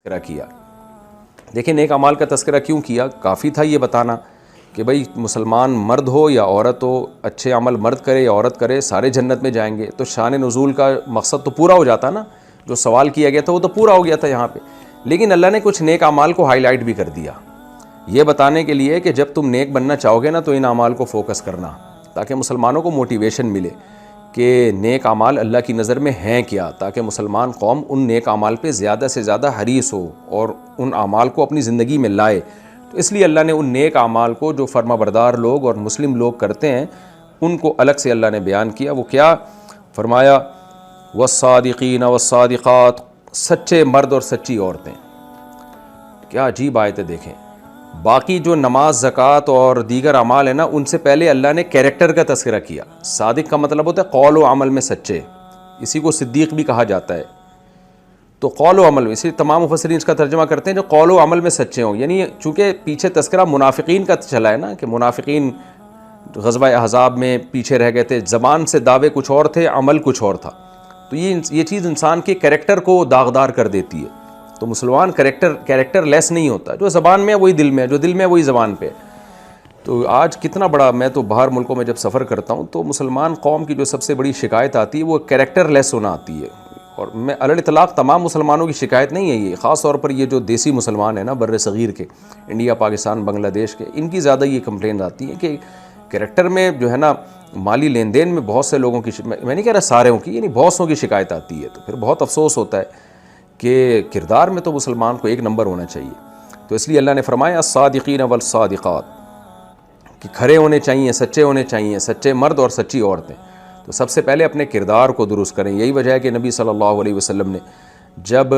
تذکرہ کیا. دیکھیں نیک اعمال کا تذکرہ کیوں کیا؟ کافی تھا یہ بتانا کہ بھئی مسلمان مرد ہو یا عورت ہو، اچھے عمل مرد کرے یا عورت کرے، سارے جنت میں جائیں گے. تو شان نزول کا مقصد تو پورا ہو جاتا نا، جو سوال کیا گیا تھا وہ تو پورا ہو گیا تھا یہاں پہ. لیکن اللہ نے کچھ نیک اعمال کو ہائی لائٹ بھی کر دیا، یہ بتانے کے لیے کہ جب تم نیک بننا چاہو گے نا تو ان اعمال کو فوکس کرنا، تاکہ مسلمانوں کو موٹیویشن ملے کہ نیک اعمال اللہ کی نظر میں ہیں کیا، تاکہ مسلمان قوم ان نیک اعمال پہ زیادہ سے زیادہ حریص ہو اور ان اعمال کو اپنی زندگی میں لائے. تو اس لیے اللہ نے ان نیک اعمال کو جو فرما بردار لوگ اور مسلم لوگ کرتے ہیں ان کو الگ سے اللہ نے بیان کیا. وہ کیا فرمایا؟ والصادقین والصادقات، سچے مرد اور سچی عورتیں. کیا عجیب آیتیں دیکھیں. باقی جو نماز، زکوٰۃ اور دیگر اعمال ہیں نا، ان سے پہلے اللہ نے کیریکٹر کا تذکرہ کیا. صادق کا مطلب ہوتا ہے قول و عمل میں سچے، اسی کو صدیق بھی کہا جاتا ہے. تو قول و عمل میں، اسی تمام مفسرین اس کا ترجمہ کرتے ہیں جو قول و عمل میں سچے ہوں. یعنی چونکہ پیچھے تذکرہ منافقین کا چلا ہے نا، کہ منافقین غزوہ احزاب میں پیچھے رہ گئے تھے، زبان سے دعوے کچھ اور تھے، عمل کچھ اور تھا. تو یہ چیز انسان کے کیریکٹر کو داغدار کر دیتی ہے. تو مسلمان کیریکٹر لیس نہیں ہوتا، جو زبان میں ہے وہی دل میں ہے، جو دل میں ہے وہی زبان پہ. تو آج کتنا بڑا، میں تو باہر ملکوں میں جب سفر کرتا ہوں تو مسلمان قوم کی جو سب سے بڑی شکایت آتی ہے وہ کیریکٹر لیس ہونا آتی ہے. اور میں علی الاطلاق تمام مسلمانوں کی شکایت نہیں ہے یہ، خاص طور پر یہ جو دیسی مسلمان ہیں نا بر صغیر کے، انڈیا، پاکستان، بنگلہ دیش کے، ان کی زیادہ یہ کمپلین آتی ہے کہ کیریکٹر میں جو ہے نا مالی لین دین میں بہت سے لوگوں کی، میں نہیں کہہ رہا سارے کی، یعنی بہت سوں کی شکایت آتی ہے. تو پھر بہت افسوس ہوتا ہے کہ کردار میں تو مسلمان کو ایک نمبر ہونا چاہیے. تو اس لیے اللہ نے فرمایا الصادقین والصادقات، کہ کھرے ہونے چاہیے، سچے ہونے چاہیے، سچے مرد اور سچی عورتیں. تو سب سے پہلے اپنے کردار کو درست کریں. یہی وجہ ہے کہ نبی صلی اللہ علیہ وسلم نے جب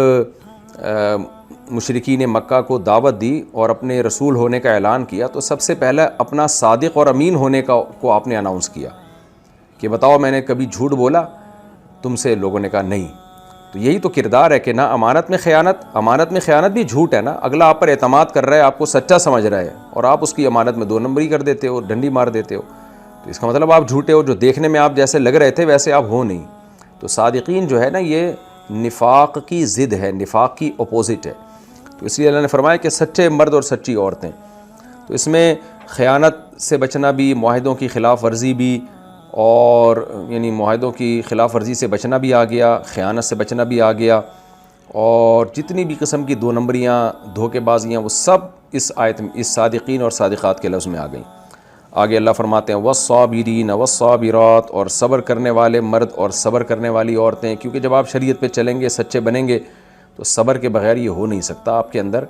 مشرکین مکہ کو دعوت دی اور اپنے رسول ہونے کا اعلان کیا تو سب سے پہلے اپنا صادق اور امین ہونے کو آپ نے اناؤنس کیا کہ بتاؤ میں نے کبھی جھوٹ بولا تم سے؟ لوگوں نے کہا نہیں. تو یہی تو کردار ہے کہ نہ امانت میں خیانت بھی جھوٹ ہے نا. اگلا آپ پر اعتماد کر رہا ہے، آپ کو سچا سمجھ رہا ہے، اور آپ اس کی امانت میں 2 نمبری کر دیتے ہو، ڈنڈی مار دیتے ہو. تو اس کا مطلب آپ جھوٹے ہو، جو دیکھنے میں آپ جیسے لگ رہے تھے ویسے آپ ہو نہیں. تو صادقین جو ہے نا یہ نفاق کی ضد ہے، نفاق کی اپوزٹ ہے. تو اس لیے اللہ نے فرمایا کہ سچے مرد اور سچی عورتیں. تو اس میں خیانت سے بچنا بھی، معاہدوں کی خلاف ورزی بھی، اور یعنی معاہدوں کی خلاف ورزی سے بچنا بھی آ گیا، خیانت سے بچنا بھی آ گیا، اور جتنی بھی قسم کی 2 نمبریاں، دھوکے بازیاں، وہ سب اس آیت میں، اس صادقین اور صادقات کے لفظ میں آ گئیں. آگے اللہ فرماتے ہیں والصابرین والصابرات، اور صبر کرنے والے مرد اور صبر کرنے والی عورتیں. کیونکہ جب آپ شریعت پہ چلیں گے، سچے بنیں گے، تو صبر کے بغیر یہ ہو نہیں سکتا. آپ کے اندر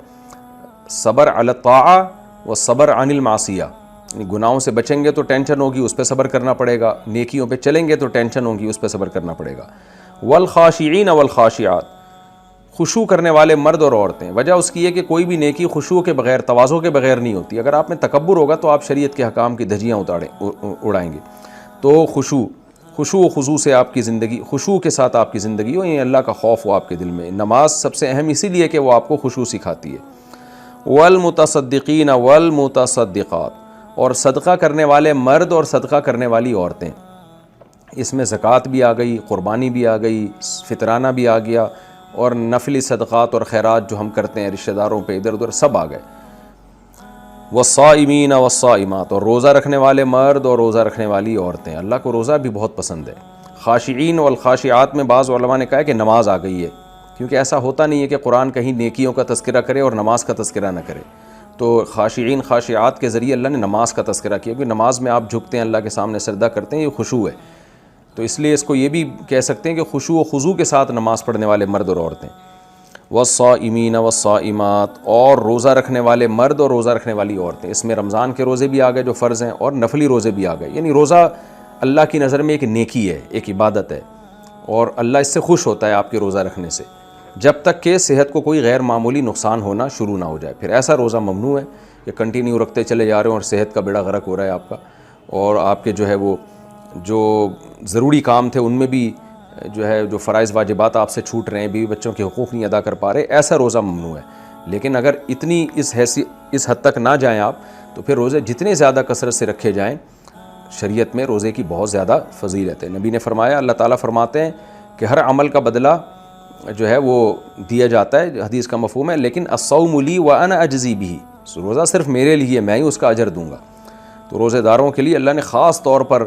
صبر علی الطاعہ و صبر عن المعصیہ، یعنی گناہوں سے بچیں گے تو ٹینشن ہوگی، اس پہ صبر کرنا پڑے گا. نیکیوں پہ چلیں گے تو ٹینشن ہوگی، اس پہ صبر کرنا پڑے گا. والخاشعین والخاشعات، خشوع کرنے والے مرد اور عورتیں. وجہ اس کی ہے کہ کوئی بھی نیکی خشوع کے بغیر، تواضع کے بغیر نہیں ہوتی. اگر آپ میں تکبر ہوگا تو آپ شریعت کے حکام کی دھجیاں اڑائیں گے. تو خشوع و خضوع سے آپ کی زندگی، خشوع کے ساتھ آپ کی زندگی ہو، یعنی اللہ کا خوف ہو آپ کے دل میں. نماز سب سے اہم اسی لیے کہ وہ آپ کو خشوع سکھاتی ہے. والمتصدقین والمتصدقات، اور صدقہ کرنے والے مرد اور صدقہ کرنے والی عورتیں. اس میں زکوٰۃ بھی آ گئی، قربانی بھی آ گئی، فطرانہ بھی آ گیا، اور نفلی صدقات اور خیرات جو ہم کرتے ہیں رشتہ داروں پہ ادھر ادھر، سب آ گئے. والصائمین والصائمات، اور روزہ رکھنے والے مرد اور روزہ رکھنے والی عورتیں. اللہ کو روزہ بھی بہت پسند ہے. خاشعین والخاشعات میں بعض علماء نے کہا ہے کہ نماز آ گئی ہے، کیونکہ ایسا ہوتا نہیں ہے کہ قرآن کہیں نیکیوں کا تذکرہ کرے اور نماز کا تذکرہ نہ کرے. تو خاشعین خاشعات کے ذریعے اللہ نے نماز کا تذکرہ کیا، کیونکہ نماز میں آپ جھکتے ہیں، اللہ کے سامنے سجدہ کرتے ہیں، یہ خشوع ہے. تو اس لیے اس کو یہ بھی کہہ سکتے ہیں کہ خشوع و خضوع کے ساتھ نماز پڑھنے والے مرد اور عورتیں. والصائمین والصائمات، اور روزہ رکھنے والے مرد اور روزہ رکھنے والی عورتیں. اس میں رمضان کے روزے بھی آ گئے جو فرض ہیں، اور نفلی روزے بھی آ گئے. یعنی روزہ اللہ کی نظر میں ایک نیکی ہے، ایک عبادت ہے، اور اللہ اس سے خوش ہوتا ہے آپ کے روزہ رکھنے سے، جب تک کہ صحت کو کوئی غیر معمولی نقصان ہونا شروع نہ ہو جائے. پھر ایسا روزہ ممنوع ہے کہ کنٹینیو رکھتے چلے جا رہے ہوں اور صحت کا بیڑا غرق ہو رہا ہے آپ کا، اور آپ کے جو ہے وہ جو ضروری کام تھے ان میں بھی جو ہے جو فرائض واجبات آپ سے چھوٹ رہے ہیں، بیوی بچوں کے حقوق نہیں ادا کر پا رہے، ایسا روزہ ممنوع ہے. لیکن اگر اتنی اس حد تک نہ جائیں آپ، تو پھر روزے جتنے زیادہ کثرت سے رکھے جائیں، شریعت میں روزے کی بہت زیادہ فضیلت ہے. نبی نے فرمایا، اللہ تعالیٰ فرماتے ہیں کہ ہر عمل کا بدلہ جو ہے وہ دیا جاتا ہے، حدیث کا مفہوم ہے، لیکن الصوم لی وانا اجزی بھی، روزہ صرف میرے لیے، میں ہی اس کا اجر دوں گا۔ تو روزہ داروں کے لیے اللہ نے خاص طور پر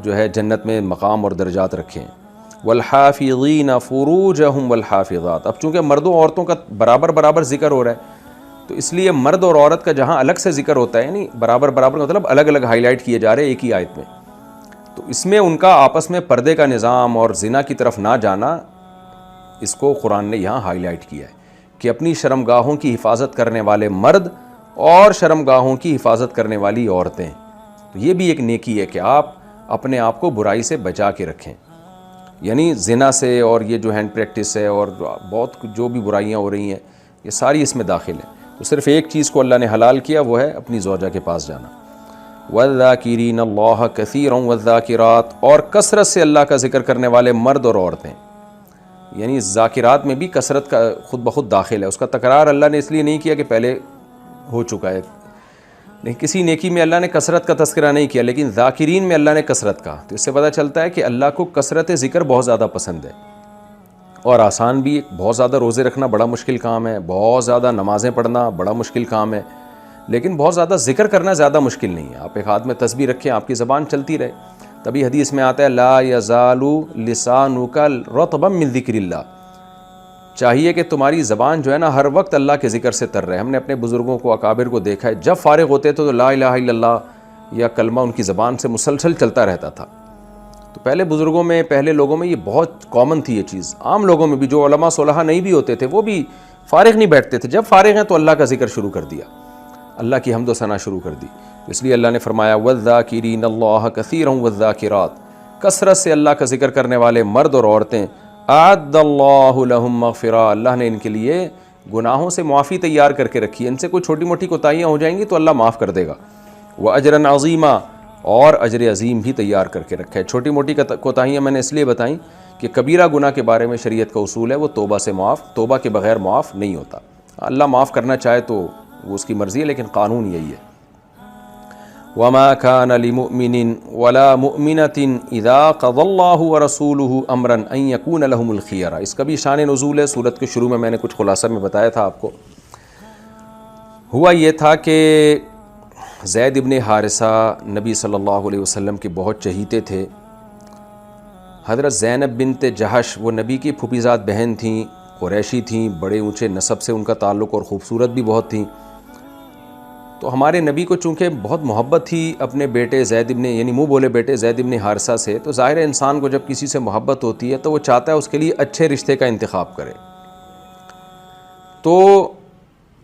جو ہے جنت میں مقام اور درجات رکھے ہیں۔ والحافظین فروجہم والحافظات، اب چونکہ مردوں عورتوں کا برابر ذکر ہو رہا ہے تو اس لیے مرد اور عورت کا جہاں الگ سے ذکر ہوتا ہے، یعنی برابر مطلب الگ الگ ہائی لائٹ کیے جا رہے ہیں ایک ہی آیت میں، تو اس میں ان کا آپس میں پردے کا نظام اور زنا کی طرف نہ جانا، اس کو قرآن نے یہاں ہائی لائٹ کیا ہے کہ اپنی شرمگاہوں کی حفاظت کرنے والے مرد اور شرمگاہوں کی حفاظت کرنے والی عورتیں، تو یہ بھی ایک نیکی ہے کہ آپ اپنے آپ کو برائی سے بچا کے رکھیں، یعنی زنا سے اور یہ جو ہینڈ پریکٹس ہے اور بہت جو بھی برائیاں ہو رہی ہیں یہ ساری اس میں داخل ہیں۔ تو صرف ایک چیز کو اللہ نے حلال کیا، وہ ہے اپنی زوجہ کے پاس جانا۔ وَالذَّاكِرِينَ اللَّهَ كَثِيرًا وَالذَّاكِرَاتِ، اور کثرت سے اللہ کا ذکر کرنے والے مرد اور عورتیں، یعنی ذاکرات میں بھی کثرت کا خود بخود داخل ہے، اس کا تکرار اللہ نے اس لیے نہیں کیا کہ پہلے ہو چکا ہے، نہیں، کسی نیکی میں اللہ نے کثرت کا تذکرہ نہیں کیا، لیکن ذاکرین میں اللہ نے کثرت کا، تو اس سے پتہ چلتا ہے کہ اللہ کو کثرت ذکر بہت زیادہ پسند ہے اور آسان بھی۔ بہت زیادہ روزے رکھنا بڑا مشکل کام ہے، بہت زیادہ نمازیں پڑھنا بڑا مشکل کام ہے، لیکن بہت زیادہ ذکر کرنا زیادہ مشکل نہیں ہے۔ آپ ایک ہاتھ میں تسبیح رکھیں، آپ کی زبان چلتی رہے، تبھی حدیث میں آتا ہے لا یزال لسانک رطبا من ذکر اللہ، چاہیے کہ تمہاری زبان جو ہے نا ہر وقت اللہ کے ذکر سے تر رہے۔ ہم نے اپنے بزرگوں کو، اکابر کو دیکھا ہے، جب فارغ ہوتے تھے تو لا الہ الا اللہ یا کلمہ ان کی زبان سے مسلسل چلتا رہتا تھا۔ تو پہلے بزرگوں میں، پہلے لوگوں میں یہ بہت کامن تھی یہ چیز، عام لوگوں میں بھی جو علماء صلحاء نہیں بھی ہوتے تھے وہ بھی فارغ نہیں بیٹھتے تھے، جب فارغ ہیں تو اللہ کا ذکر شروع کر دیا، اللہ کی حمد و ثنا شروع کر دی۔ اس لیے اللہ نے فرمایا وَالذَّاكِرِينَ اللَّهَ كَثِيرًا وَالذَّاكِرَاتِ، کثرت سے اللہ کا ذکر کرنے والے مرد اور عورتیں، اعد اللہ لہم مغفرہ، اللہ نے ان کے لیے گناہوں سے معافی تیار کر کے رکھی ہے، ان سے کوئی چھوٹی موٹی کوتاہیاں ہو جائیں گی تو اللہ معاف کر دے گا، وَأَجْرًا عَظِيمًا، اور اجر عظیم بھی تیار کر کے رکھا ہے۔ چھوٹی موٹی کوتاہیاں میں نے اس لیے بتائیں کہ کبیرہ گناہ کے بارے میں شریعت کا اصول ہے وہ توبہ سے معاف، توبہ کے بغیر معاف نہیں ہوتا، اللہ معاف کرنا چاہے تو وہ اس کی مرضی ہے، لیکن قانون یہی ہے۔ وَمَا كَانَ لِمُؤْمِنٍ وَلَا مُؤْمِنَةٍ إِذَا قَضَى اللَّهُ وَرَسُولُهُ أَمْرًا أَن يَكُونَ لَهُمُ الْخِيَرَةُ، اس کا بھی شان نزول ہے، سورت کے شروع میں نے کچھ خلاصہ میں بتایا تھا آپ کو۔ ہوا یہ تھا کہ زید ابن حارثہ نبی صلی اللہ علیہ وسلم کے بہت چہیتے تھے۔ حضرت زینب بنت جہش وہ نبی کی پھوپھیزاد بہن تھیں، قریشی تھیں، بڑے اونچے نسب سے ان کا تعلق اور خوبصورت بھی بہت تھیں۔ تو ہمارے نبی کو چونکہ بہت محبت تھی اپنے بیٹے زید ابن، یعنی منہ بولے بیٹے زید ابن حارثہ سے، تو ظاہر ہے انسان کو جب کسی سے محبت ہوتی ہے تو وہ چاہتا ہے اس کے لیے اچھے رشتے کا انتخاب کرے۔ تو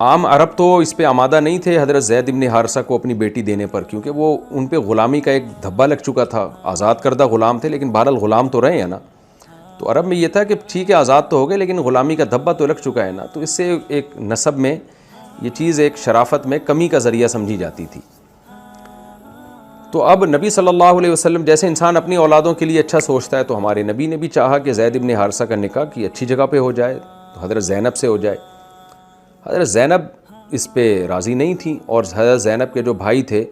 عام عرب تو اس پہ آمادہ نہیں تھے حضرت زید ابن حارثہ کو اپنی بیٹی دینے پر، کیونکہ وہ ان پہ غلامی کا ایک دھبا لگ چکا تھا، آزاد کردہ غلام تھے، لیکن بہرحال غلام تو رہے ہیں نا۔ تو عرب میں یہ تھا کہ ٹھیک ہے آزاد تو ہو گئے لیکن غلامی کا دھبا تو لگ چکا ہے نا، تو اس سے ایک نسب میں یہ چیز ایک شرافت میں کمی کا ذریعہ سمجھی جاتی تھی۔ تو اب نبی صلی اللہ علیہ وسلم جیسے انسان اپنی اولادوں کے لیے اچھا سوچتا ہے، تو ہمارے نبی نے بھی چاہا کہ زید ابن حارثہ کا نکاح کی اچھی جگہ پہ ہو جائے، تو حضرت زینب سے ہو جائے۔ حضرت زینب اس پہ راضی نہیں تھیں، اور حضرت زینب کے جو بھائی تھے،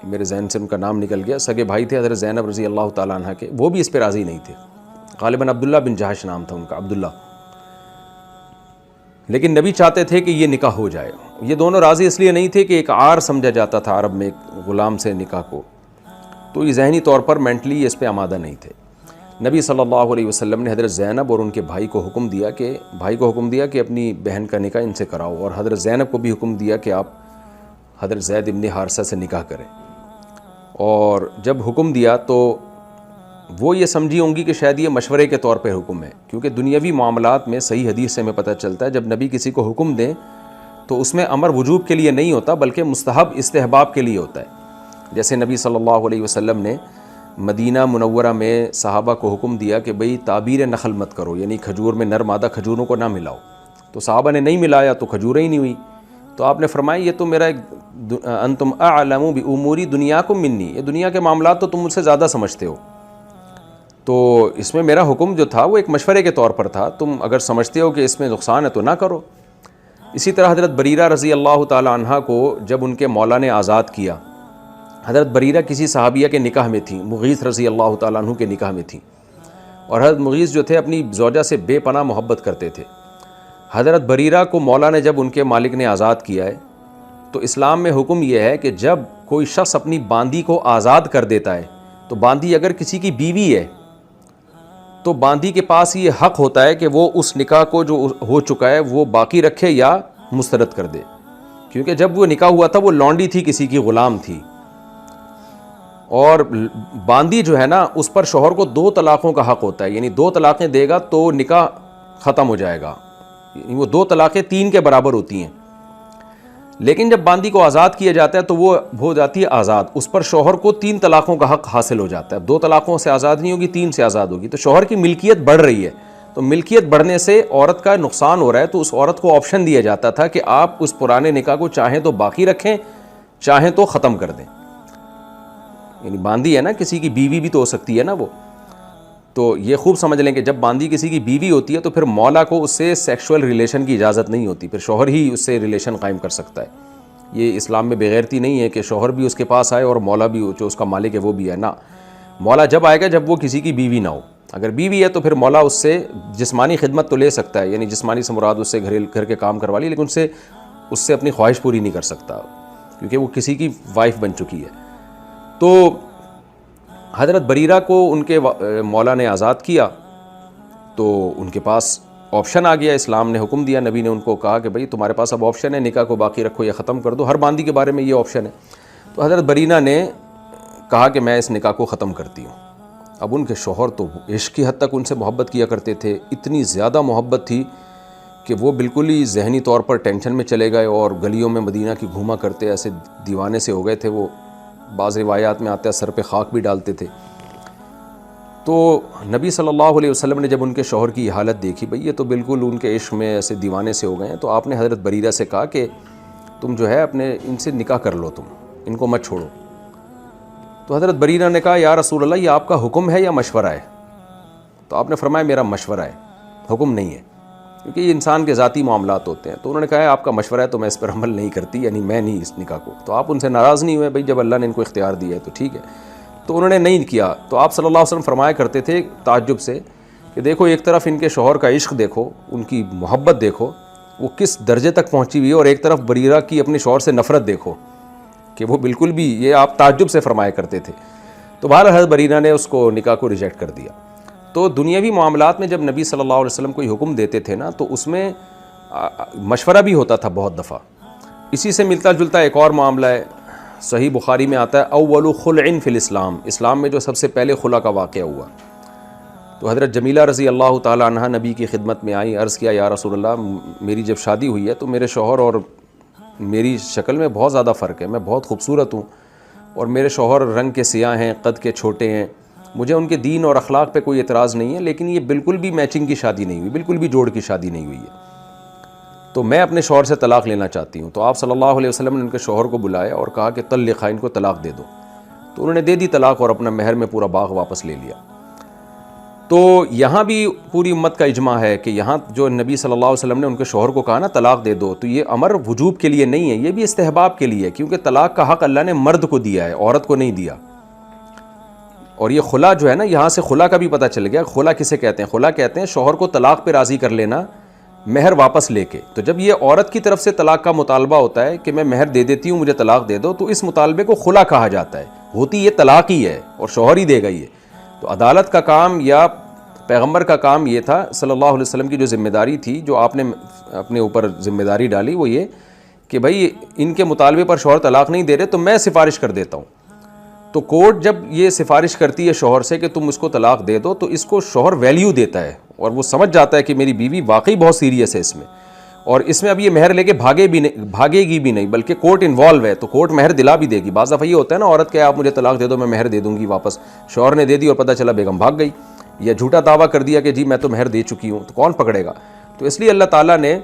میرے ذہن سے ان کا نام نکل گیا، سگے بھائی تھے حضرت زینب رضی اللہ تعالیٰ عنہ کے، وہ بھی اس پہ راضی نہیں تھے، غالباً عبداللہ بن جہش نام تھا ان کا، عبداللہ، لیکن نبی چاہتے تھے کہ یہ نکاح ہو جائے۔ یہ دونوں راضی اس لیے نہیں تھے کہ ایک عار سمجھا جاتا تھا عرب میں ایک غلام سے نکاح کو، تو یہ ذہنی طور پر مینٹلی اس پہ آمادہ نہیں تھے۔ نبی صلی اللہ علیہ وسلم نے حضرت زینب اور ان کے بھائی کو حکم دیا کہ اپنی بہن کا نکاح ان سے کراؤ، اور حضرت زینب کو بھی حکم دیا کہ آپ حضرت زید ابن حارثہ سے نکاح کریں۔ اور جب حکم دیا تو وہ یہ سمجھی ہوں گی کہ شاید یہ مشورے کے طور پہ حکم ہے، کیونکہ دنیاوی معاملات میں صحیح حدیث سے ہمیں پتہ چلتا ہے جب نبی کسی کو حکم دیں تو اس میں امر وجوب کے لیے نہیں ہوتا بلکہ مستحب استحباب کے لیے ہوتا ہے۔ جیسے نبی صلی اللہ علیہ وسلم نے مدینہ منورہ میں صحابہ کو حکم دیا کہ بھئی تعبیر نخل مت کرو، یعنی کھجور میں نر مادہ کھجوروں کو نہ ملاؤ، تو صحابہ نے نہیں ملایا تو کھجوریں ہی نہیں ہوئی، تو آپ نے فرمایا یہ تو میرا انتم اعلم بامور دنیاکم منی، یہ دنیا کے معاملات تو تم مجھ سے زیادہ سمجھتے ہو، تو اس میں میرا حکم جو تھا وہ ایک مشورے کے طور پر تھا، تم اگر سمجھتے ہو کہ اس میں نقصان ہے تو نہ کرو۔ اسی طرح حضرت بریرہ رضی اللہ تعالی عنہ کو جب ان کے مولا نے آزاد کیا، حضرت بریرہ کسی صحابیہ کے نکاح میں تھیں، مغیث رضی اللہ تعالیٰ عنہ کے نکاح میں تھیں، اور حضرت مغیث جو تھے اپنی زوجہ سے بے پناہ محبت کرتے تھے۔ حضرت بریرہ کو مولا نے جب ان کے مالک نے آزاد کیا ہے تو اسلام میں حکم یہ ہے کہ جب کوئی شخص اپنی باندی کو آزاد کر دیتا ہے تو باندی اگر کسی کی بیوی ہے تو باندی کے پاس یہ حق ہوتا ہے کہ وہ اس نکاح کو جو ہو چکا ہے وہ باقی رکھے یا مسترد کر دے، کیونکہ جب وہ نکاح ہوا تھا وہ لونڈی تھی، کسی کی غلام تھی، اور باندی جو ہے نا اس پر شوہر کو 2 طلاقوں کا حق ہوتا ہے، یعنی 2 طلاقیں دے گا تو نکاح ختم ہو جائے گا، یعنی وہ 2 طلاقیں 3 کے برابر ہوتی ہیں۔ لیکن جب باندی کو آزاد کیا جاتا ہے تو وہ ہو جاتی ہے آزاد، اس پر شوہر کو 3 طلاقوں کا حق حاصل ہو جاتا ہے۔ 2 طلاقوں سے آزاد نہیں ہوگی، 3 سے آزاد ہوگی، تو شوہر کی ملکیت بڑھ رہی ہے، تو ملکیت بڑھنے سے عورت کا نقصان ہو رہا ہے، تو اس عورت کو آپشن دیا جاتا تھا کہ آپ اس پرانے نکاح کو چاہیں تو باقی رکھیں، چاہیں تو ختم کر دیں۔ یعنی باندی ہے نا، کسی کی بیوی بھی تو ہو سکتی ہے نا وہ، تو یہ خوب سمجھ لیں کہ جب باندی کسی کی بیوی ہوتی ہے تو پھر مولا کو اس سے سیکشول ریلیشن کی اجازت نہیں ہوتی، پھر شوہر ہی اس سے ریلیشن قائم کر سکتا ہے۔ یہ اسلام میں بغیرتی نہیں ہے کہ شوہر بھی اس کے پاس آئے اور مولا بھی جو اس کا مالک ہے وہ بھی ہے، نا، مولا جب آئے گا جب وہ کسی کی بیوی نہ ہو، اگر بیوی ہے تو پھر مولا اس سے جسمانی خدمت تو لے سکتا ہے، یعنی جسمانی سے مراد اس سے گھر کے کام کروا لی، لیکن اس سے اپنی خواہش پوری نہیں کر سکتا کیونکہ وہ کسی کی وائف بن چکی ہے۔ تو حضرت بریرہ کو ان کے مولا نے آزاد کیا تو ان کے پاس آپشن آ گیا، اسلام نے حکم دیا، نبی نے ان کو کہا کہ بھئی تمہارے پاس اب آپشن ہے، نکاح کو باقی رکھو یا ختم کر دو، ہر باندی کے بارے میں یہ آپشن ہے۔ تو حضرت بریرہ نے کہا کہ میں اس نکاح کو ختم کرتی ہوں۔ اب ان کے شوہر تو عشق کی حد تک ان سے محبت کیا کرتے تھے، اتنی زیادہ محبت تھی کہ وہ بالکل ہی ذہنی طور پر ٹینشن میں چلے گئے اور گلیوں میں مدینہ کی گھوما کرتے، ایسے دیوانے سے ہو گئے تھے وہ، بعض روایات میں آتا ہے سر پہ خاک بھی ڈالتے تھے۔ تو نبی صلی اللہ علیہ وسلم نے جب ان کے شوہر کی حالت دیکھی، بھئی یہ تو بالکل ان کے عشق میں ایسے دیوانے سے ہو گئے ہیں، تو آپ نے حضرت بریرہ سے کہا کہ تم جو ہے اپنے ان سے نکاح کر لو، تم ان کو مت چھوڑو۔ تو حضرت بریرہ نے کہا یا رسول اللہ یہ آپ کا حکم ہے یا مشورہ ہے؟ تو آپ نے فرمایا میرا مشورہ ہے، حکم نہیں ہے، کیونکہ یہ انسان کے ذاتی معاملات ہوتے ہیں۔ تو انہوں نے کہا آپ کا مشورہ ہے تو میں اس پر عمل نہیں کرتی، یعنی میں نہیں اس نکاح کو۔ تو آپ ان سے ناراض نہیں ہوئے، بھئی جب اللہ نے ان کو اختیار دیا ہے تو ٹھیک ہے۔ تو انہوں نے نہیں کیا۔ تو آپ صلی اللہ علیہ وسلم فرمایا کرتے تھے تعجب سے کہ دیکھو ایک طرف ان کے شوہر کا عشق دیکھو، ان کی محبت دیکھو وہ کس درجے تک پہنچی ہوئی ہے، اور ایک طرف بریرہ کی اپنے شوہر سے نفرت دیکھو کہ وہ بالکل بھی، یہ آپ تعجب سے فرمایا کرتے تھے۔ تو بہرحال حضرت بریرہ نے اس کو نکاح کو ریجیکٹ کر دیا۔ تو دنیاوی معاملات میں جب نبی صلی اللہ علیہ وسلم کوئی حکم دیتے تھے نا تو اس میں مشورہ بھی ہوتا تھا بہت دفعہ۔ اسی سے ملتا جلتا ایک اور معاملہ ہے، صحیح بخاری میں آتا ہے اول خلع فی الاسلام، اسلام میں جو سب سے پہلے خلع کا واقعہ ہوا۔ تو حضرت جمیلہ رضی اللہ تعالی عنہ نبی کی خدمت میں آئی، عرض کیا یا رسول اللہ میری جب شادی ہوئی ہے تو میرے شوہر اور میری شکل میں بہت زیادہ فرق ہے، میں بہت خوبصورت ہوں اور میرے شوہر رنگ کے سیاہ ہیں، قد کے چھوٹے ہیں، مجھے ان کے دین اور اخلاق پہ کوئی اعتراض نہیں ہے، لیکن یہ بالکل بھی میچنگ کی شادی نہیں ہوئی، بالکل بھی جوڑ کی شادی نہیں ہوئی ہے، تو میں اپنے شوہر سے طلاق لینا چاہتی ہوں۔ تو آپ صلی اللہ علیہ وسلم نے ان کے شوہر کو بلایا اور کہا کہ طلقھا، ان کو طلاق دے دو۔ تو انہوں نے دے دی طلاق اور اپنا مہر میں پورا باغ واپس لے لیا۔ تو یہاں بھی پوری امت کا اجماع ہے کہ یہاں جو نبی صلی اللہ علیہ وسلم نے ان کے شوہر کو کہا نا طلاق دے دو، تو یہ امر وجوب کے لیے نہیں ہے، یہ بھی استحباب کے لیے ہے، کیونکہ طلاق کا حق اللہ نے مرد کو دیا ہے، عورت کو نہیں دیا۔ اور یہ خلا جو ہے نا، یہاں سے خلا کا بھی پتہ چل گیا، خلا کسے کہتے ہیں؟ خلا کہتے ہیں شوہر کو طلاق پہ راضی کر لینا مہر واپس لے کے۔ تو جب یہ عورت کی طرف سے طلاق کا مطالبہ ہوتا ہے کہ میں مہر دے دیتی ہوں، مجھے طلاق دے دو، تو اس مطالبے کو خلا کہا جاتا ہے، ہوتی یہ طلاق ہی ہے اور شوہر ہی دے گا یہ۔ تو عدالت کا کام یا پیغمبر کا کام یہ تھا، صلی اللہ علیہ وسلم کی جو ذمہ داری تھی، جو آپ نے اپنے اوپر ذمہ داری ڈالی، وہ یہ کہ بھائی ان کے مطالبے پر شوہر طلاق نہیں دے رہے تو میں سفارش کر دیتا ہوں۔ تو کورٹ جب یہ سفارش کرتی ہے شوہر سے کہ تم اس کو طلاق دے دو، تو اس کو شوہر ویلیو دیتا ہے اور وہ سمجھ جاتا ہے کہ میری بیوی واقعی بہت سیریس ہے اس میں، اور اس میں اب یہ مہر لے کے بھاگے گی بھی نہیں، بلکہ کورٹ انوالو ہے تو کورٹ مہر دلا بھی دے گی۔ بعض دفعہ یہ ہوتا ہے نا، عورت کہ آپ مجھے طلاق دے دو میں مہر دے دوں گی واپس، شوہر نے دے دی اور پتہ چلا بیگم بھاگ گئی، یا جھوٹا دعویٰ کر دیا کہ جی میں تو مہر دے چکی ہوں، تو کون پکڑے گا؟ تو اس لیے اللہ تعالیٰ نے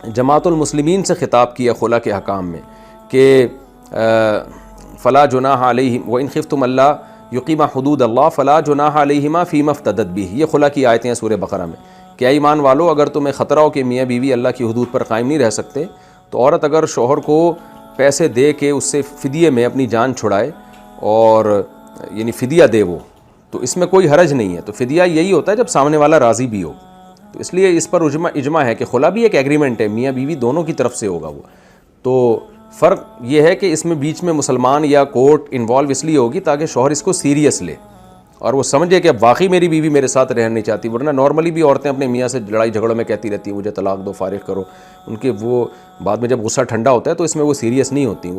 جماعت المسلمین سے خطاب کیا خلا کے حکام میں کہ فلا جناح علیہم وان خفتم اللہ یقیم حدود اللہ فلا جناح علیہما فیما افتدت بہ، یہ خلا کی آیتیں ہیں سورہ بقرہ میں۔ کیا ایمان والو، اگر تمہیں خطرہ ہو کہ میاں بیوی اللہ کی حدود پر قائم نہیں رہ سکتے، تو عورت اگر شوہر کو پیسے دے کے اس سے فدیے میں اپنی جان چھڑائے، اور یعنی فدیہ دے وہ، تو اس میں کوئی حرج نہیں ہے. تو فدیہ یہی ہوتا ہے جب سامنے والا راضی بھی ہو. تو اس لیے اس پر اجماع ہے کہ خلا بھی ایک ایگریمنٹ ہے, میاں بیوی دونوں کی طرف سے ہوگا وہ. تو فرق یہ ہے کہ اس میں بیچ میں مسلمان یا کورٹ انوالو اس لیے ہوگی تاکہ شوہر اس کو سیریس لے اور وہ سمجھے کہ اب واقعی میری بیوی میرے ساتھ رہنا نہیں چاہتی. ورنہ نارملی بھی عورتیں اپنے میاں سے لڑائی جھگڑوں میں کہتی رہتی ہیں مجھے طلاق دو, فارغ کرو. ان کے وہ بعد میں جب غصہ ٹھنڈا ہوتا ہے تو اس میں وہ سیریس نہیں ہوتی,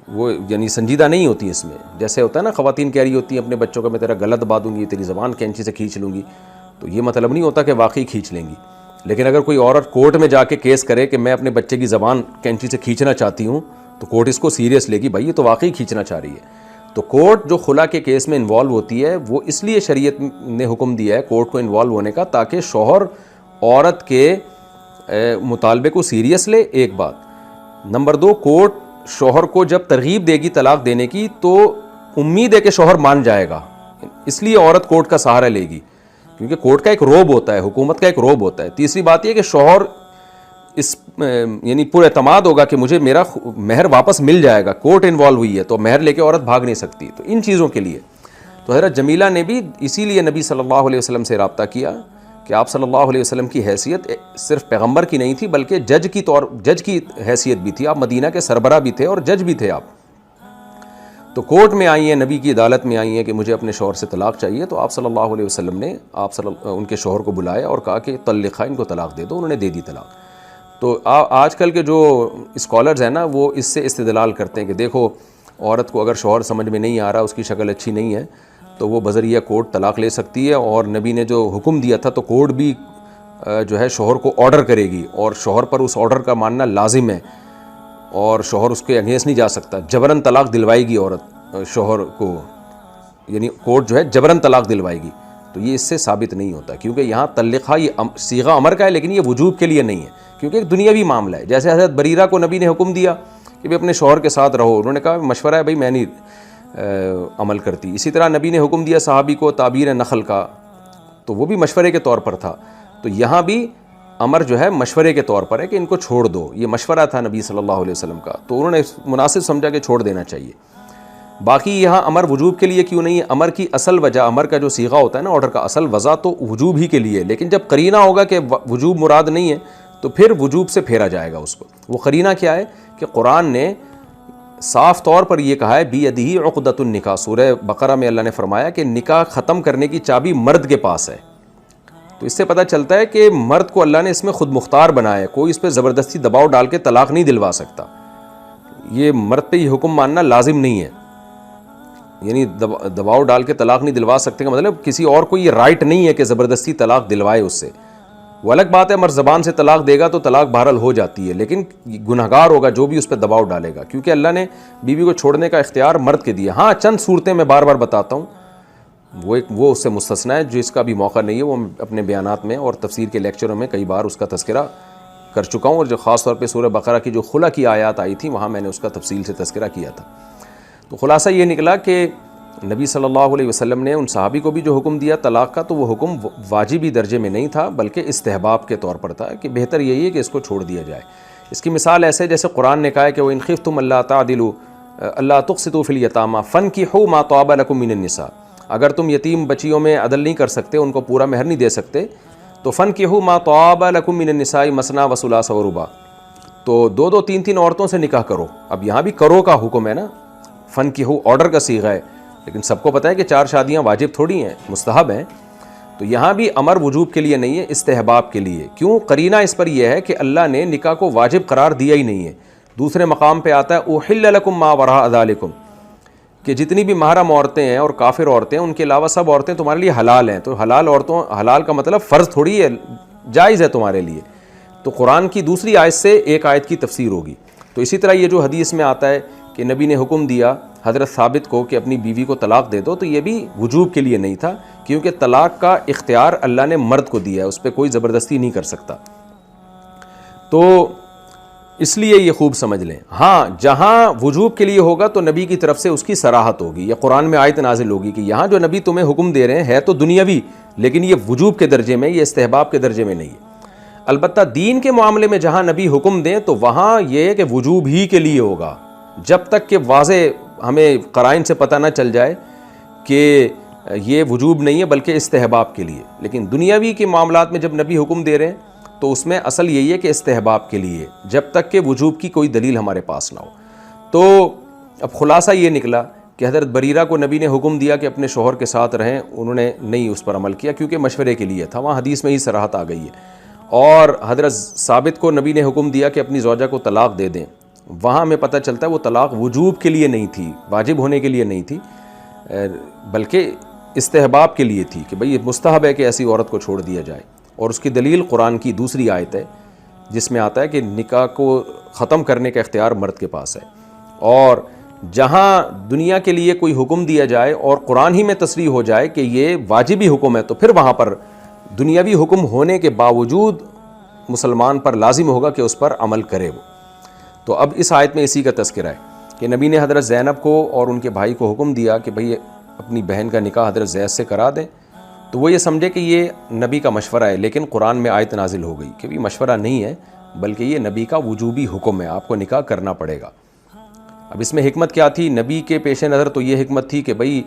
وہ یعنی سنجیدہ نہیں ہوتی اس میں. جیسے ہوتا ہے نا خواتین کہہ رہی ہوتی ہیں اپنے بچوں کا میں تیرا گلا دبا دوں گی, تیری زبان کینچی سے کھینچ لوں گی. تو یہ مطلب نہیں ہوتا کہ واقعی کھینچ لیں گی. لیکن اگر کوئی عورت کورٹ میں جا کے کیس کرے کہ میں اپنے بچے کی زبان کینچی سے کھینچنا چاہتی ہوں تو کورٹ اس کو سیریس لے گی, بھائی یہ تو واقعی کھینچنا چاہ رہی ہے. تو کورٹ جو خلا کے کیس میں انوالو ہوتی ہے وہ اس لیے شریعت نے حکم دیا ہے کورٹ کو انوالو ہونے کا تاکہ شوہر عورت کے مطالبے کو سیریس لے. ایک بات. نمبر 2, کورٹ شوہر کو جب ترغیب دے گی طلاق دینے کی تو امید ہے کہ شوہر مان جائے گا, اس لیے عورت کورٹ کا سہارا لے گی کیونکہ کورٹ کا ایک روب ہوتا ہے, حکومت کا ایک روب ہوتا ہے. تیسری بات یہ کہ شوہر اس یعنی پر اعتماد ہوگا کہ مجھے میرا مہر واپس مل جائے گا, کورٹ انوالو ہوئی ہے تو مہر لے کے عورت بھاگ نہیں سکتی. تو ان چیزوں کے لیے تو حضرت جمیلہ نے بھی اسی لیے نبی صلی اللہ علیہ وسلم سے رابطہ کیا کہ آپ صلی اللہ علیہ وسلم کی حیثیت صرف پیغمبر کی نہیں تھی بلکہ جج کی حیثیت بھی تھی. آپ مدینہ کے سربراہ بھی تھے اور جج بھی تھے آپ. تو کورٹ میں آئی ہیں, نبی کی عدالت میں آئی ہیں کہ مجھے اپنے شوہر سے طلاق چاہیے. تو آپ صلی اللہ علیہ وسلم نے ان کے شوہر کو بلایا اور کہا کہ طلقہ, ان کو طلاق دے دو. انہوں نے دے دی طلاق. تو آج کل کے جو اسکالرز ہیں نا وہ اس سے استدلال کرتے ہیں کہ دیکھو عورت کو اگر شوہر سمجھ میں نہیں آ رہا, اس کی شکل اچھی نہیں ہے تو وہ بذریعہ کورٹ طلاق لے سکتی ہے, اور نبی نے جو حکم دیا تھا تو کورٹ بھی جو ہے شوہر کو آرڈر کرے گی اور شوہر پر اس آرڈر کا ماننا لازم ہے اور شوہر اس کے اگینسٹ نہیں جا سکتا. جبراً طلاق دلوائے گی عورت شوہر کو, یعنی کورٹ جو ہے جبراً طلاق دلوائے گی. تو یہ اس سے ثابت نہیں ہوتا کیونکہ یہاں طلقہ یہ صیغہ امر کا ہے لیکن یہ وجوب کے لیے نہیں ہے کیونکہ ایک دنیاوی معاملہ ہے. جیسے حضرت بریرہ کو نبی نے حکم دیا کہ بھی اپنے شوہر کے ساتھ رہو, انہوں نے کہا مشورہ ہے بھائی میں نہیں عمل کرتی. اسی طرح نبی نے حکم دیا صحابی کو تعبیر نخل کا, تو وہ بھی مشورے کے طور پر تھا. تو یہاں بھی امر جو ہے مشورے کے طور پر ہے کہ ان کو چھوڑ دو, یہ مشورہ تھا نبی صلی اللہ علیہ وسلم کا, تو انہوں نے مناسب سمجھا کہ چھوڑ دینا چاہیے. باقی یہاں امر وجوب کے لیے کیوں نہیں ہے؟ امر کی اصل وجہ, امر کا جو صیغہ ہوتا ہے نا آرڈر کا, اصل وجہ تو وجوب ہی کے لیے, لیکن جب قرینہ ہوگا کہ وجوب مراد نہیں ہے تو پھر وجوب سے پھیرا جائے گا اس کو. وہ قرینہ کیا ہے کہ قرآن نے صاف طور پر یہ کہا ہے بیدہ عقدۃ النکاح. سورہ بقرہ میں اللہ نے فرمایا کہ نکاح ختم کرنے کی چابی مرد کے پاس ہے. تو اس سے پتہ چلتا ہے کہ مرد کو اللہ نے اس میں خود مختار بنایا ہے, کوئی اس پہ زبردستی دباؤ ڈال کے طلاق نہیں دلوا سکتا. یہ مرد پہ یہ حکم ماننا لازم نہیں ہے, یعنی دباؤ ڈال کے طلاق نہیں دلوا سکتے کا مطلب کسی اور کو یہ رائٹ نہیں ہے کہ زبردستی طلاق دلوائے اس سے. وہ الگ بات ہے مرد زبان سے طلاق دے گا تو طلاق بہرحال ہو جاتی ہے, لیکن گنہگار ہوگا جو بھی اس پہ دباؤ ڈالے گا, کیونکہ اللہ نے بیوی کو چھوڑنے کا اختیار مرد کے دیا. ہاں چند صورتیں میں بار بار بتاتا ہوں, وہ اس سے مستثنا ہے جس کا بھی موقع نہیں ہے, وہ اپنے بیانات میں اور تفسیر کے لیکچروں میں کئی بار اس کا تذکرہ کر چکا ہوں, اور جو خاص طور پہ سورہ بقرہ کی جو خلا کی آیات آئی تھیں وہاں میں نے اس کا تفصیل سے تذکرہ کیا تھا. تو خلاصہ یہ نکلا کہ نبی صلی اللہ علیہ وسلم نے ان صحابی کو بھی جو حکم دیا طلاق کا تو وہ حکم واجبی درجے میں نہیں تھا بلکہ استحباب کے طور پر تھا کہ بہتر یہی ہے کہ اس کو چھوڑ دیا جائے. اس کی مثال ایسے جیسے قرآن نے کہا ہے کہ وَإِنْ خِفْتُمْ أَلَّا تَعْدِلُوا أَلَّا تُقْسِطُوا فِي الْيَتَامَى فَانكِحُوا مَا طَابَ لَكُم مِّنَ النِّسَاءِ. اگر تم یتیم بچیوں میں عدل نہیں کر سکتے, ان کو پورا مہر نہیں دے سکتے, تو فَانكِحُوا مَا طَابَ لَكُم مِّنَ النِّسَاءِ مَثْنَىٰ وَثُلَاثَ وَرُبَاعَ. تو دو دو تین تین عورتوں سے نکاح کرو. اب یہاں بھی کرو کا حکم ہے نا, فَانكِحُوا آرڈر کا صیغہ ہے, لیکن سب کو پتہ ہے کہ 4 شادیاں واجب تھوڑی ہیں, مستحب ہیں. تو یہاں بھی امر وجوب کے لیے نہیں ہے, استحباب کے لیے. کیوں؟ قرینہ اس پر یہ ہے کہ اللہ نے نکاح کو واجب قرار دیا ہی نہیں ہے. دوسرے مقام پہ آتا ہے احل لکم ما وراء ذالکم, کہ جتنی بھی محرم عورتیں ہیں اور کافر عورتیں, ان کے علاوہ سب عورتیں تمہارے لیے حلال ہیں. تو حلال عورتوں, حلال کا مطلب فرض تھوڑی ہے, جائز ہے تمہارے لیے. تو قرآن کی دوسری آیت سے ایک آیت کی تفسیر ہوگی. تو اسی طرح یہ جو حدیث میں آتا ہے کہ نبی نے حکم دیا حضرت ثابت کو کہ اپنی بیوی کو طلاق دے دو, تو یہ بھی وجوب کے لیے نہیں تھا کیونکہ طلاق کا اختیار اللہ نے مرد کو دیا ہے, اس پہ کوئی زبردستی نہیں کر سکتا. تو اس لیے یہ خوب سمجھ لیں. ہاں جہاں وجوب کے لیے ہوگا تو نبی کی طرف سے اس کی صراحت ہوگی, یا قرآن میں آیت نازل ہوگی کہ یہاں جو نبی تمہیں حکم دے رہے ہیں ہے تو دنیاوی, لیکن یہ وجوب کے درجے میں, یہ استحباب کے درجے میں نہیں ہے. البتہ دین کے معاملے میں جہاں نبی حکم دیں تو وہاں یہ ہے کہ وجوب ہی کے لیے ہوگا, جب تک کہ واضح ہمیں قرائن سے پتہ نہ چل جائے کہ یہ وجوب نہیں ہے بلکہ استحباب کے لیے. لیکن دنیاوی کے معاملات میں جب نبی حکم دے رہے ہیں تو اس میں اصل یہی ہے کہ استحباب کے لیے، جب تک کہ وجوب کی کوئی دلیل ہمارے پاس نہ ہو. تو اب خلاصہ یہ نکلا کہ حضرت بریرہ کو نبی نے حکم دیا کہ اپنے شوہر کے ساتھ رہیں، انہوں نے نہیں اس پر عمل کیا کیونکہ مشورے کے لیے تھا، وہاں حدیث میں ہی صراحت آ گئی ہے. اور حضرت ثابت کو نبی نے حکم دیا کہ اپنی زوجہ کو طلاق دے دیں، وہاں ہمیں پتہ چلتا ہے وہ طلاق وجوب کے لیے نہیں تھی، واجب ہونے کے لیے نہیں تھی، بلکہ استحباب کے لیے تھی کہ بھئی یہ مستحب ہے کہ ایسی عورت کو چھوڑ دیا جائے. اور اس کی دلیل قرآن کی دوسری آیت ہے جس میں آتا ہے کہ نکاح کو ختم کرنے کا اختیار مرد کے پاس ہے. اور جہاں دنیا کے لیے کوئی حکم دیا جائے اور قرآن ہی میں تصریح ہو جائے کہ یہ واجبی حکم ہے تو پھر وہاں پر دنیاوی حکم ہونے کے باوجود مسلمان پر لازم ہوگا کہ اس پر عمل کرے وہ. تو اب اس آیت میں اسی کا تذکرہ ہے کہ نبی نے حضرت زینب کو اور ان کے بھائی کو حکم دیا کہ بھئی اپنی بہن کا نکاح حضرت زید سے کرا دیں. تو وہ یہ سمجھے کہ یہ نبی کا مشورہ ہے، لیکن قرآن میں آیت نازل ہو گئی کہ یہ مشورہ نہیں ہے بلکہ یہ نبی کا وجوبی حکم ہے، آپ کو نکاح کرنا پڑے گا. اب اس میں حکمت کیا تھی؟ نبی کے پیش نظر تو یہ حکمت تھی کہ بھئی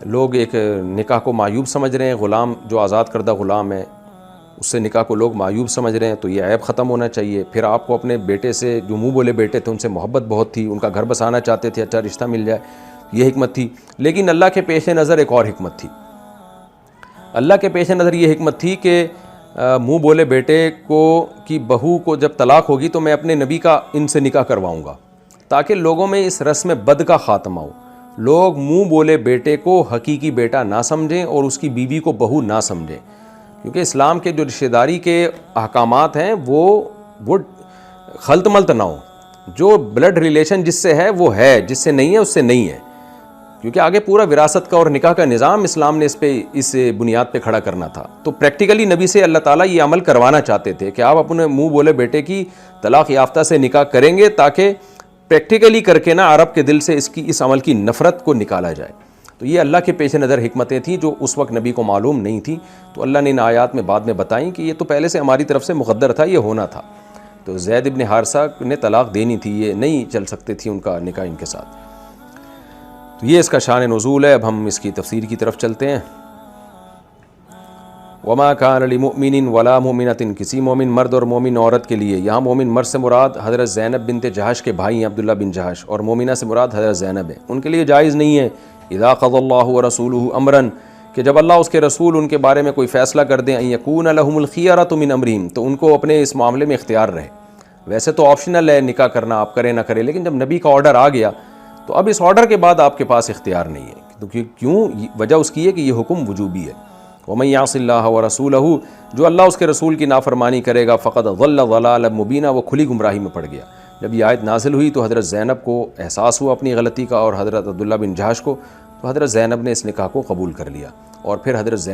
لوگ ایک نکاح کو معیوب سمجھ رہے ہیں، غلام جو آزاد کردہ غلام ہے اس سے نکاح کو لوگ معیوب سمجھ رہے ہیں، تو یہ عیب ختم ہونا چاہیے. پھر آپ کو اپنے بیٹے سے جو منہ بولے بیٹے تھے ان سے محبت بہت تھی، ان کا گھر بسانا چاہتے تھے، اچھا رشتہ مل جائے، یہ حکمت تھی. لیکن اللہ کے پیش نظر ایک اور حکمت تھی. اللہ کے پیش نظر یہ حکمت تھی کہ منہ بولے بیٹے کی بہو کو جب طلاق ہوگی تو میں اپنے نبی کا ان سے نکاح کرواؤں گا تاکہ لوگوں میں اس رسم بد کا خاتمہ ہو. لوگ منہ بولے بیٹے کو حقیقی بیٹا نہ سمجھیں اور اس کی بیوی کو بہو نہ سمجھیں، کیونکہ اسلام کے جو رشتہ داری کے احکامات ہیں وہ خلط ملط نہ ہو. جو بلڈ ریلیشن جس سے ہے وہ ہے، جس سے نہیں ہے اس سے نہیں ہے، کیونکہ آگے پورا وراثت کا اور نکاح کا نظام اسلام نے اس بنیاد پہ کھڑا کرنا تھا. تو پریکٹیکلی نبی سے اللہ تعالیٰ یہ عمل کروانا چاہتے تھے کہ آپ اپنے منہ بولے بیٹے کی طلاق یافتہ سے نکاح کریں گے تاکہ پریکٹیکلی کر کے نا عرب کے دل سے اس عمل کی نفرت کو نکالا جائے. تو یہ اللہ کے پیش نظر حکمتیں تھیں جو اس وقت نبی کو معلوم نہیں تھیں، تو اللہ نے ان آیات میں بعد میں بتائیں کہ یہ تو پہلے سے ہماری طرف سے مقدر تھا، یہ ہونا تھا. تو زید ابن حارثہ نے طلاق دینی تھی، یہ نہیں چل سکتے تھی ان کا نکاح ان کے ساتھ. تو یہ اس کا شان نزول ہے. اب ہم اس کی تفسیر کی طرف چلتے ہیں. وما کان لمؤمن ولا مؤمنۃ، کسی مومن مرد اور مومن عورت کے لیے، یہاں مومن مرد سے مراد حضرت زینب بنت جہش کے بھائی ہیں عبداللہ بن جہش، اور مومنہ سے مراد حضرت زینب ہے، ان کے لیے جائز نہیں ہے اذا قضى اللہ ورسولہ امرا، کہ جب اللہ اس کے رسول ان کے بارے میں کوئی فیصلہ کر دیں، ان یکون لهم الخیرۃ من امرہم، تو ان کو اپنے اس معاملے میں اختیار رہے. ویسے تو آپشنل ہے نکاح کرنا، آپ کریں نہ کریں، لیکن جب نبی کا آرڈر آ گیا تو اب اس آرڈر کے بعد آپ کے پاس اختیار نہیں ہے. کیوں؟ وجہ اس کی ہے کہ یہ حکم وجوبی ہے. ومن یعص اللہ ورسولہ، جو اللہ اس کے رسول کی نافرمانی کرے گا، فقد ضل ضلالا مبینا، وہ کھلی گمراہی میں پڑ گیا. جب یہ آیت نازل ہوئی تو حضرت زینب کو احساس ہوا اپنی غلطی کا، اور حضرت عبداللہ بن جہش کو، تو حضرت زینب نے اس نکاح کو قبول کر لیا. اور پھر حضرت زینب